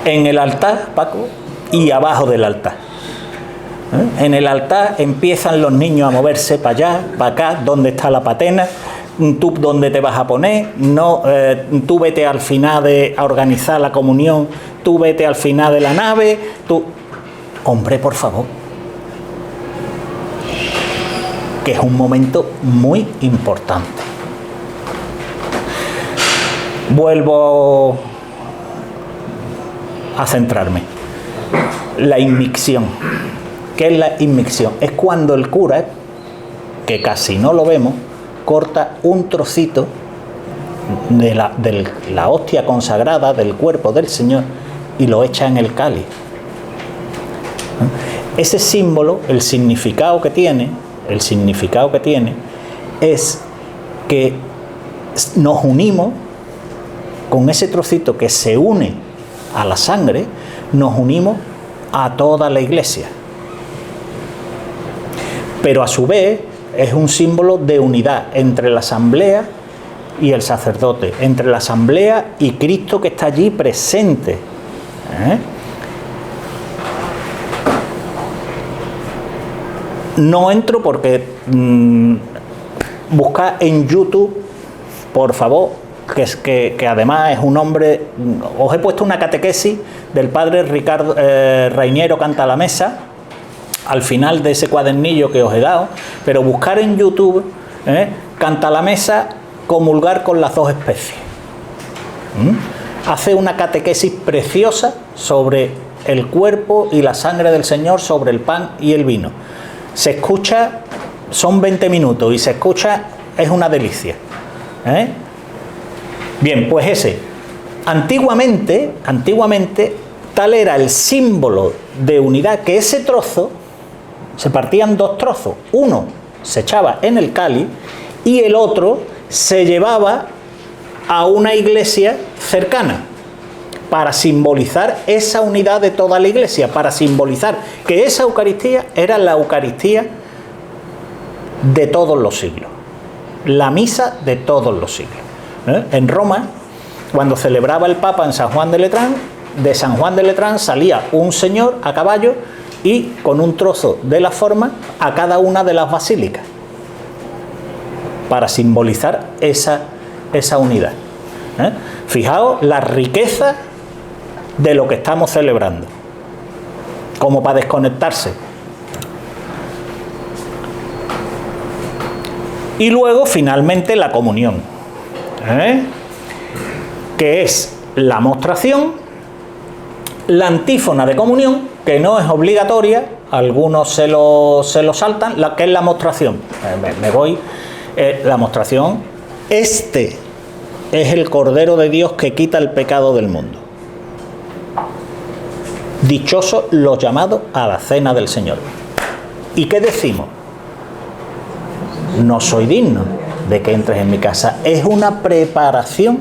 En el altar, Paco, y abajo del altar. En el altar empiezan los niños a moverse para allá, para acá, donde está la patena, tú dónde te vas a poner, no, tú vete al final a organizar la comunión, tú vete al final de la nave, tú... Hombre, por favor. Que es un momento muy importante. Vuelvo a centrarme. La inmixción. ¿Qué es la inmixción? Es cuando el cura, que casi no lo vemos, corta un trocito de la hostia consagrada del cuerpo del Señor y lo echa en el cáliz. Ese símbolo, el significado que tiene es que nos unimos con ese trocito que se une a la sangre, nos unimos a toda la iglesia. Pero a su vez es un símbolo de unidad entre la asamblea y el sacerdote, entre la asamblea y Cristo que está allí presente. No entro porque buscad en YouTube, por favor, que además es un hombre. Os he puesto una catequesis del padre Ricardo Reiniero Cantalamessa al final de ese cuadernillo que os he dado, pero buscar en YouTube Cantalamessa comulgar con las dos especies. Hace una catequesis preciosa sobre el cuerpo y la sangre del Señor, sobre el pan y el vino. Se escucha, son 20 minutos y se escucha, es una delicia. Bien, pues ese. Antiguamente, tal era el símbolo de unidad que ese trozo se partían dos trozos. Uno se echaba en el cáliz y el otro se llevaba a una iglesia cercana para simbolizar esa unidad de toda la iglesia, para simbolizar que esa Eucaristía era la Eucaristía de todos los siglos, la misa de todos los siglos. En Roma, cuando celebraba el Papa en San Juan de Letrán, de San Juan de Letrán salía un señor a caballo y con un trozo de la forma a cada una de las basílicas para simbolizar esa unidad. Fijaos la riqueza de lo que estamos celebrando, como para desconectarse. Y luego finalmente la comunión, que es la mostración, la antífona de comunión, que no es obligatoria, algunos se lo saltan, que es la mostración. Me voy, la mostración, este es el Cordero de Dios que quita el pecado del mundo. Dichosos los llamados a la cena del Señor. ¿Y qué decimos? No soy digno de que entres en mi casa. Es una preparación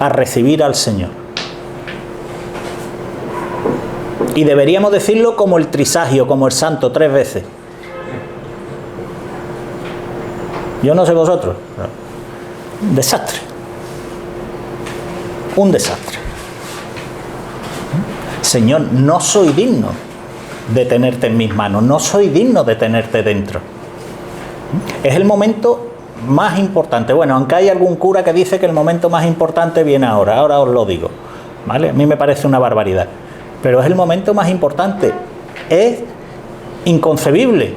a recibir al Señor. Y deberíamos decirlo como el trisagio, como el santo, 3 veces. Yo no sé vosotros. Un desastre. Un desastre. Señor, no soy digno de tenerte en mis manos, no soy digno de tenerte dentro. Es el momento más importante. Bueno, aunque hay algún cura que dice que el momento más importante viene ahora os lo digo, ¿vale? A mí me parece una barbaridad, pero es el momento más importante. Es inconcebible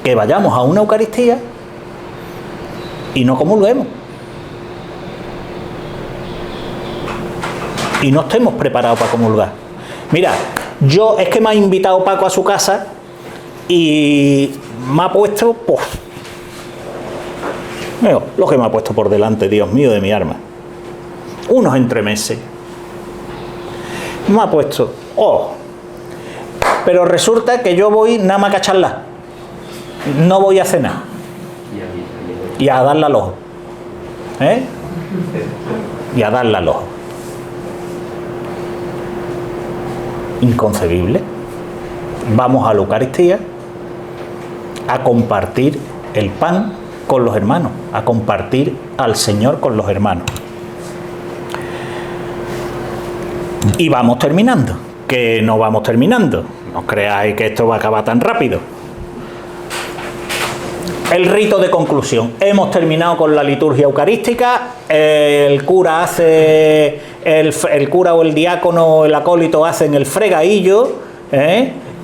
que vayamos a una Eucaristía y no comulguemos. Y no estemos preparados para comulgar. Mira, es que me ha invitado Paco a su casa y me ha puesto, pues, lo que me ha puesto por delante, Dios mío de mi alma, unos entremeses. Me ha puesto, pero resulta que yo voy nada más que a charlar, no voy a cenar y a darle al ojo, y a darle al ojo. Inconcebible. Vamos a la Eucaristía a compartir el pan con los hermanos, a compartir al Señor con los hermanos. Y vamos terminando, que no vamos terminando, no creáis que esto va a acabar tan rápido. El rito de conclusión. Hemos terminado con la liturgia eucarística. El cura hace, el cura o el diácono, el acólito hacen el fregadillo,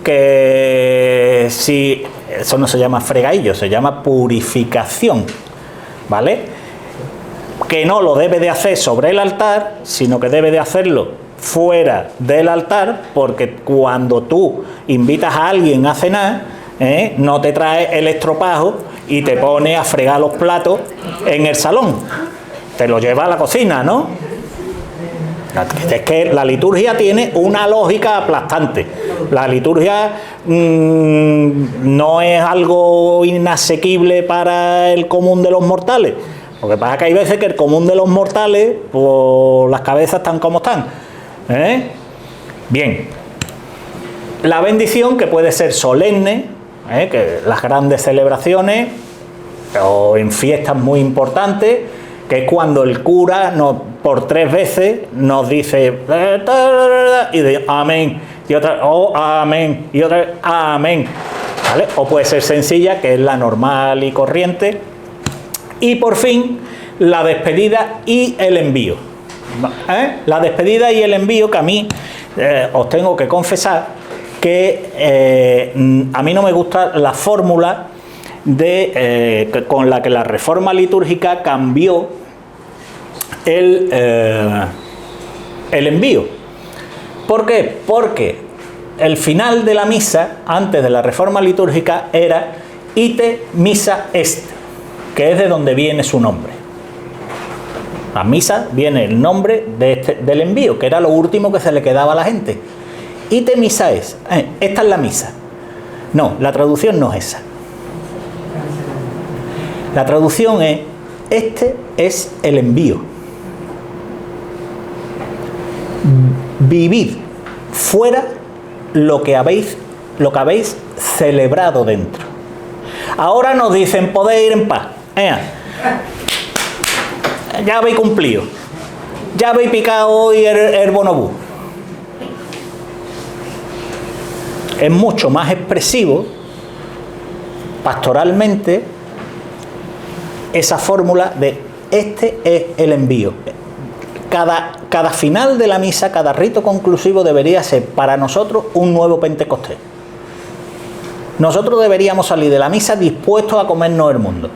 que si eso no se llama fregadillo, se llama purificación, ¿vale? Que no lo debe de hacer sobre el altar, sino que debe de hacerlo fuera del altar, porque cuando tú invitas a alguien a cenar, no te trae el estropajo y te pone a fregar los platos en el salón, te lo lleva a la cocina, ¿no? Es que la liturgia tiene una lógica aplastante. La liturgia no es algo inasequible para el común de los mortales. Lo que pasa es que hay veces que el común de los mortales, pues las cabezas están como están. Bien, la bendición, que puede ser solemne, que las grandes celebraciones o en fiestas muy importantes, que es cuando el cura por 3 veces nos dice y de amén, y otra amén, y otra amén, ¿vale? O puede ser sencilla, que es la normal y corriente. Y por fin la despedida y el envío. La despedida y el envío, que a mí os tengo que confesar que a mí no me gusta la fórmula con la que la reforma litúrgica cambió el envío. ¿Por qué? Porque el final de la misa, antes de la reforma litúrgica, era ite missa est, que es de donde viene su nombre. La misa viene el nombre del envío, que era lo último que se le quedaba a la gente. Ite missa est, esta es la misa. No, la traducción no es esa. La traducción es, este es el envío. Vivid fuera lo que habéis celebrado dentro. Ahora nos dicen, podéis ir en paz. Ya habéis cumplido. Ya habéis picado hoy el bonobú. Es mucho más expresivo, pastoralmente, esa fórmula de este es el envío. Cada final de la misa, cada rito conclusivo debería ser para nosotros un nuevo Pentecostés. Nosotros deberíamos salir de la misa dispuestos a comernos el mundo.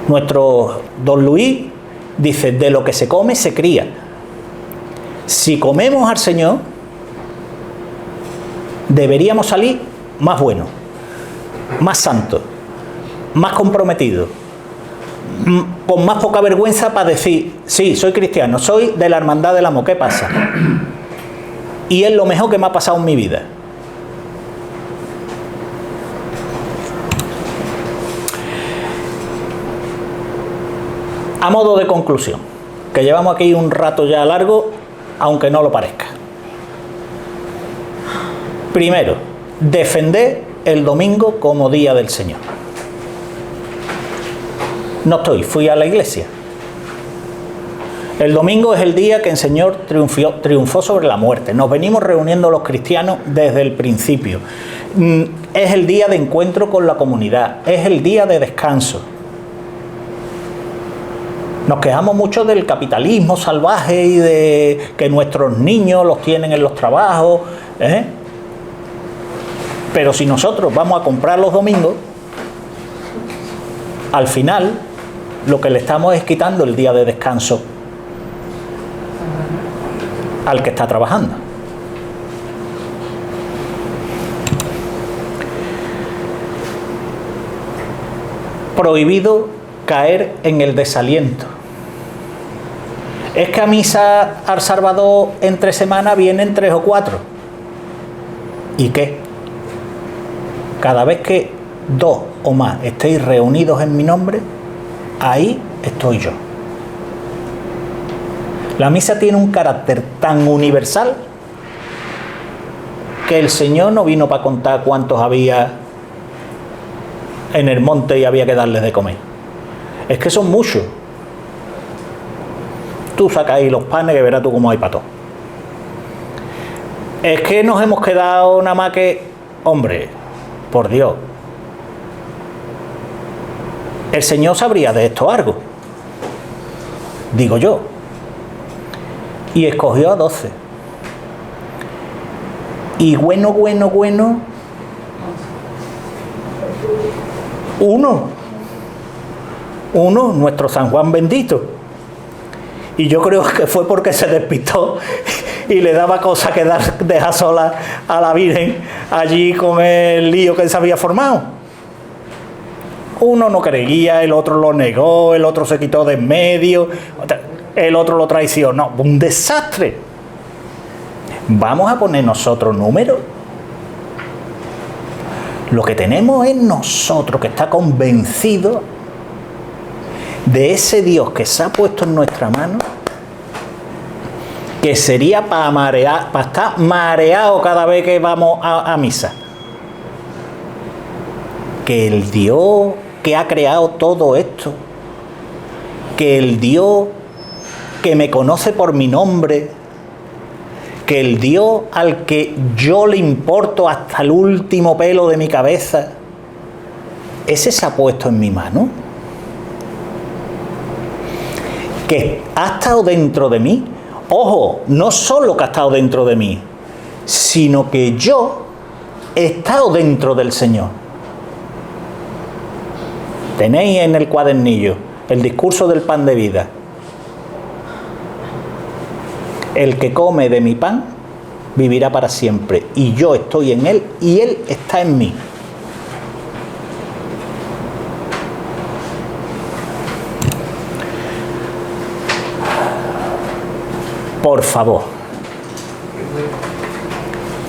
Nuestro don Luis dice, de lo que se come se cría. Si comemos al Señor, deberíamos salir más buenos, más santos, más comprometidos, con más poca vergüenza para decir, sí, soy cristiano, soy de la hermandad del amor. ¿Qué pasa? Y es lo mejor que me ha pasado en mi vida. A modo de conclusión, que llevamos aquí un rato ya largo, aunque no lo parezca. Primero, defender el domingo como día del Señor. Fui a la iglesia. El domingo es el día que el Señor triunfó sobre la muerte. Nos venimos reuniendo los cristianos desde el principio. Es el día de encuentro con la comunidad. Es el día de descanso. Nos quejamos mucho del capitalismo salvaje y de que nuestros niños los tienen en los trabajos, ¿eh? Pero si nosotros vamos a comprar los domingos, al final lo que le estamos es quitando el día de descanso al que está trabajando. Prohibido caer en el desaliento. Es que a misa al Salvador entre semana vienen 3 o 4. ¿Y qué? Cada vez que 2 o más estéis reunidos en mi nombre, ahí estoy yo. La misa tiene un carácter tan universal que el Señor no vino para contar cuántos había en el monte y había que darles de comer. Es que son muchos. Tú sacas ahí los panes que verás tú cómo hay para todo. Es que nos hemos quedado nada más que... Hombre, por Dios. El Señor sabría de esto algo. Digo yo. Y escogió a 12. Y bueno, uno, nuestro San Juan bendito. Y yo creo que fue porque se despistó y le daba cosa que dejar sola a la Virgen allí con el lío que se había formado. Uno no creía, el otro lo negó, el otro se quitó de en medio, el otro lo traicionó. Un desastre. ¿Vamos a poner nosotros números? Lo que tenemos es nosotros que está convencido de ese Dios que se ha puesto en nuestra mano, que sería para estar mareado cada vez que vamos a misa. Que el Dios que ha creado todo esto, que el Dios que me conoce por mi nombre, que el Dios al que yo le importo hasta el último pelo de mi cabeza, ese se ha puesto en mi mano, que ha estado dentro de mí. Ojo, no solo que ha estado dentro de mí, sino que yo he estado dentro del Señor. Tenéis en el cuadernillo el discurso del pan de vida. El que come de mi pan vivirá para siempre, y yo estoy en él y él está en mí. Por favor,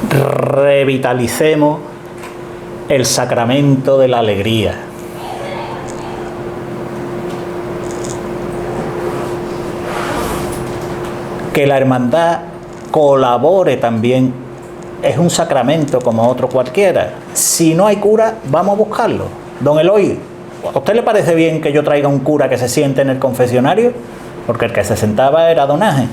revitalicemos el sacramento de la alegría. Que la hermandad colabore también. Es un sacramento como otro cualquiera. Si no hay cura, vamos a buscarlo. Don Eloy, ¿a usted le parece bien que yo traiga un cura que se siente en el confesionario? Porque el que se sentaba era don Ángel.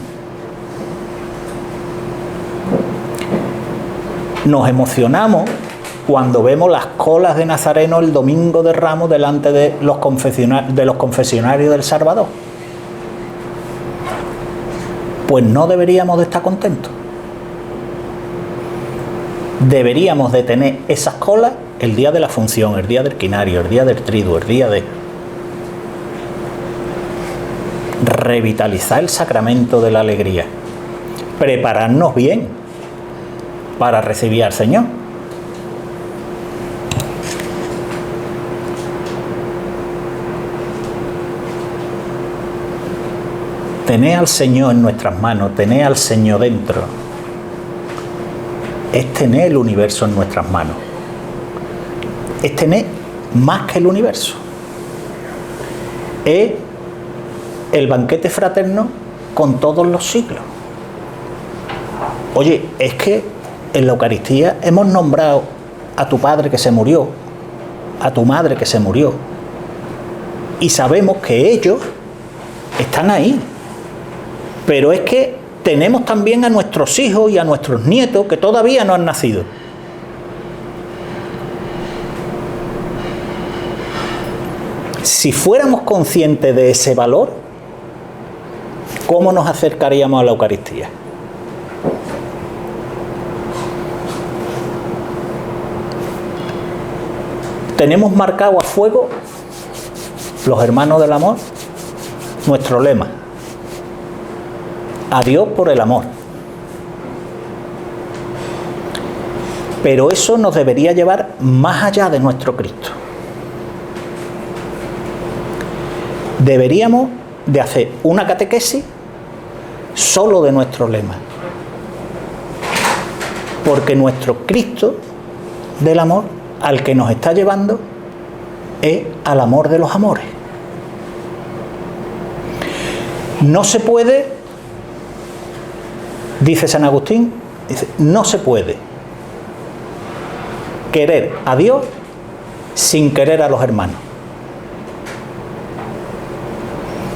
Nos emocionamos cuando vemos las colas de Nazareno el domingo de Ramos delante de los confesionarios del Salvador. Pues no deberíamos de estar contentos. Deberíamos de tener esas colas el día de la función, el día del quinario, el día del triduo, el día de... Revitalizar el sacramento de la alegría. Prepararnos bien para recibir al Señor. Tener al Señor en nuestras manos, tener al Señor dentro, es tener el universo en nuestras manos. Es tener más que el universo. Es el banquete fraterno con todos los siglos. Oye, es que en la Eucaristía hemos nombrado a tu padre que se murió, a tu madre que se murió, y sabemos que ellos están ahí. Pero es que tenemos también a nuestros hijos y a nuestros nietos que todavía no han nacido. Si fuéramos conscientes de ese valor, ¿Cómo nos acercaríamos a la Eucaristía? Tenemos marcado a fuego, los hermanos del amor, nuestro lema: a Dios por el amor. Pero eso nos debería llevar más allá de nuestro Cristo. Deberíamos de hacer una catequesis solo de nuestro lema. Porque nuestro Cristo del amor, al que nos está llevando, es al amor de los amores. No se puede, dice San Agustín, dice, no se puede querer a Dios sin querer a los hermanos.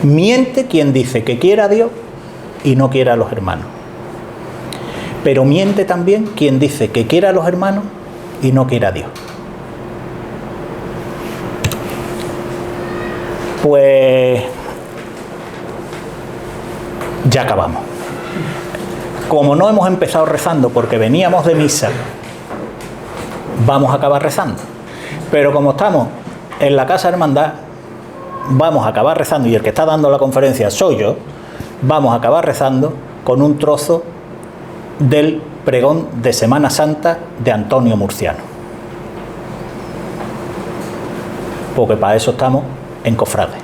Miente quien dice que quiere a Dios y no quiere a los hermanos. Pero miente también quien dice que quiere a los hermanos y no quiere a Dios. Pues ya acabamos. Como no hemos empezado rezando porque veníamos de misa, vamos a acabar rezando. Pero como estamos en la Casa Hermandad, vamos a acabar rezando, y el que está dando la conferencia soy yo, vamos a acabar rezando con un trozo del pregón de Semana Santa de Antonio Murciano. Porque para eso estamos en cofrades.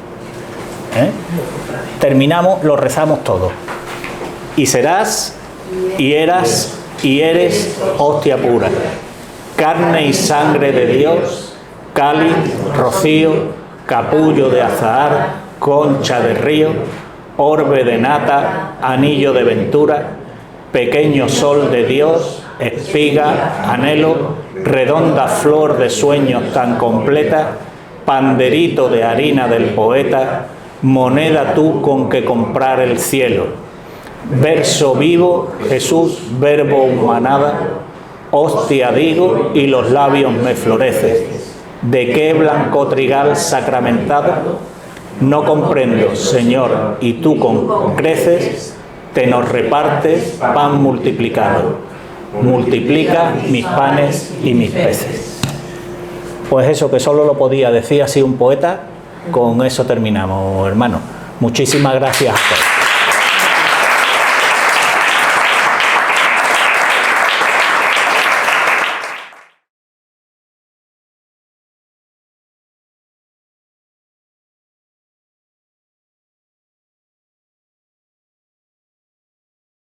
Terminamos, lo rezamos todo. Y serás, y eras, y eres hostia pura, carne y sangre de Dios, cáliz, rocío, capullo de azahar, concha de río, orbe de nata, anillo de ventura, pequeño sol de Dios, espiga, anhelo, redonda flor de sueños tan completa, panderito de harina del poeta, moneda tú con que comprar el cielo, verso vivo, Jesús, verbo humanada, hostia digo y los labios me florecen. ¿De qué blanco trigal sacramentado? No comprendo, Señor, y tú con creces te nos repartes pan multiplicado. Multiplica mis panes y mis peces. Pues eso, que solo lo podía decir así un poeta, con eso terminamos, hermano. Muchísimas gracias a todos.